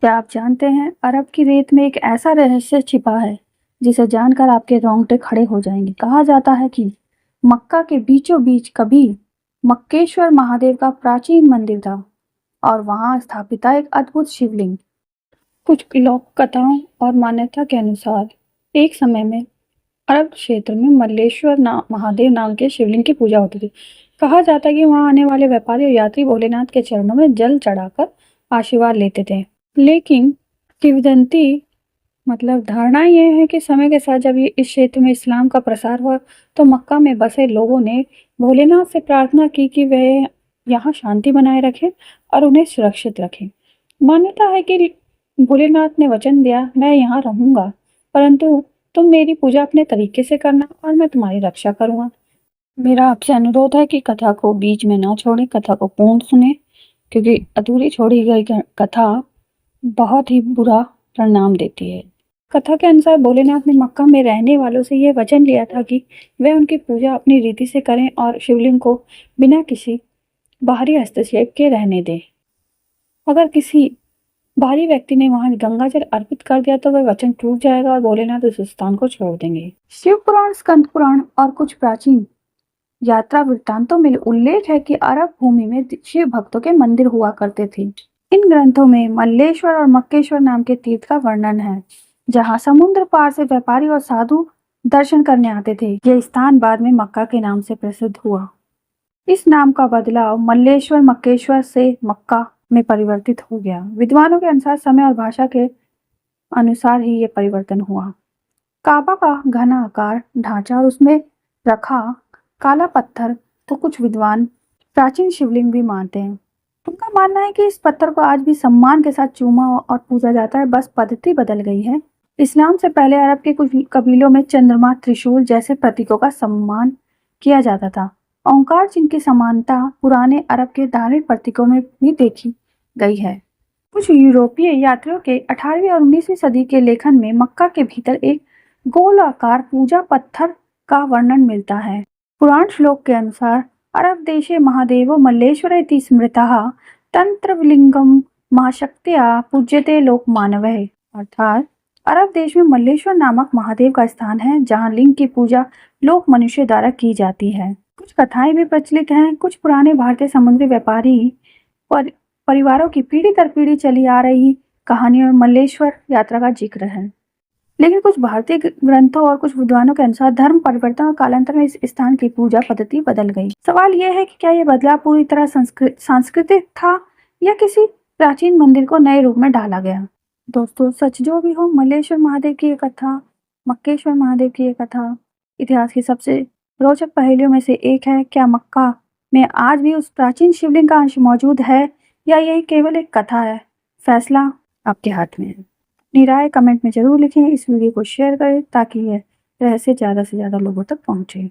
क्या आप जानते हैं अरब की रेत में एक ऐसा रहस्य छिपा है जिसे जानकर आपके रोंगटे खड़े हो जाएंगे। कहा जाता है कि मक्का के बीचों बीच कभी मक्केश्वर महादेव का प्राचीन मंदिर था और वहां स्थापित था एक अद्भुत शिवलिंग। कुछ लोक कथाओं और मान्यता के अनुसार एक समय में अरब क्षेत्र में मल्लेश्वर महादेव नाम के शिवलिंग की पूजा होती थी। कहा जाता है कि वहां आने वाले व्यापारी और यात्री भोलेनाथ के चरणों में जल चढ़ाकर आशीर्वाद लेते थे। लेकिन किंवदंती धारणा यह है कि समय के साथ जब ये इस क्षेत्र में इस्लाम का प्रसार हुआ तो मक्का में बसे लोगों ने भोलेनाथ से प्रार्थना की कि वह यहाँ शांति बनाए रखें और उन्हें सुरक्षित रखें। मान्यता है कि भोलेनाथ ने वचन दिया, मैं यहाँ रहूंगा, परंतु तुम मेरी पूजा अपने तरीके से करना और मैं तुम्हारी रक्षा करूंगा। मेरा आपसे अनुरोध है कि कथा को बीच में ना छोड़ें, कथा को पूर्ण सुने, क्योंकि अधूरी छोड़ी गई कथा बहुत ही बुरा परिणाम देती है। कथा के अनुसार भोलेनाथ ने मक्का में रहने वालों से यह वचन लिया था कि वे उनकी पूजा अपनी रीति से करें और शिवलिंग को बिना किसी बाहरी हस्तक्षेप के रहने दें। अगर किसी बाहरी व्यक्ति ने वहां गंगा जल अर्पित कर दिया तो वह वचन टूट जाएगा और भोलेनाथ उस स्थान को छोड़ देंगे। शिव पुराण, स्कंद पुराण और कुछ प्राचीन यात्रा वृत्तांतों में उल्लेख है कि अरब भूमि में शिव भक्तों के मंदिर हुआ करते थे। इन ग्रंथों में मल्लेश्वर और मक्केश्वर नाम के तीर्थ का वर्णन है, जहां समुद्र पार से व्यापारी और साधु दर्शन करने आते थे। यह स्थान बाद में मक्का के नाम से प्रसिद्ध हुआ। इस नाम का बदलाव मल्लेश्वर मक्केश्वर से मक्का में परिवर्तित हो गया। विद्वानों के अनुसार समय और भाषा के अनुसार ही ये परिवर्तन हुआ। काबा का घना आकार, ढांचा और उसमें रखा काला पत्थर तो कुछ विद्वान प्राचीन शिवलिंग भी मानते हैं। उनका मानना है कि इस पत्थर को आज भी सम्मान के साथ चूमा और पूजा जाता है, बस पद्धति बदल गई है। इस्लाम से पहले अरब के कुछ कबीलों में चंद्रमा, त्रिशूल जैसे प्रतीकों का सम्मान किया जाता था। ओंकार चिन्ह की समानता पुराने अरब के धार्मिक प्रतीकों में भी देखी गई है। कुछ यूरोपीय यात्रियों के 18वीं और 19वीं सदी के लेखन में मक्का के भीतर एक गोलाकार पूजा पत्थर का वर्णन मिलता है। पुराण श्लोक के अनुसार अरब देशे महादेवो मल्लेश्वर इति स्मृतः तंत्रलिंगम महाशक्त्या पूज्यते लोक मानवः। अर्थात अरब देश में मल्लेश्वर नामक महादेव का स्थान है जहां लिंग की पूजा लोक मनुष्य द्वारा की जाती है। कुछ कथाएं भी प्रचलित हैं। कुछ पुराने भारतीय समुद्री व्यापारी परिवारों की पीढ़ी दर पीढ़ी चली आ रही कहानी और मल्लेश्वर यात्रा का जिक्र है। लेकिन कुछ भारतीय ग्रंथों और कुछ विद्वानों के अनुसार धर्म परिवर्तन और कालांतर में इस स्थान की पूजा पद्धति बदल गई। सवाल यह है कि क्या यह बदलाव पूरी तरह सांस्कृतिक था या किसी प्राचीन मंदिर को नए रूप में ढाला गया। दोस्तों, सच जो भी हो, मल्लेश्वर महादेव की ये कथा, मक्केश्वर महादेव की ये कथा इतिहास की सबसे रोचक पहेलियों में से एक है। क्या मक्का में आज भी उस प्राचीन शिवलिंग का अंश मौजूद है या यही केवल एक कथा है? फैसला आपके हाथ में है। अपनी राय कमेंट में जरूर लिखें। इस वीडियो को शेयर करें ताकि यह रहस्य ज़्यादा से ज़्यादा लोगों तक पहुंचे।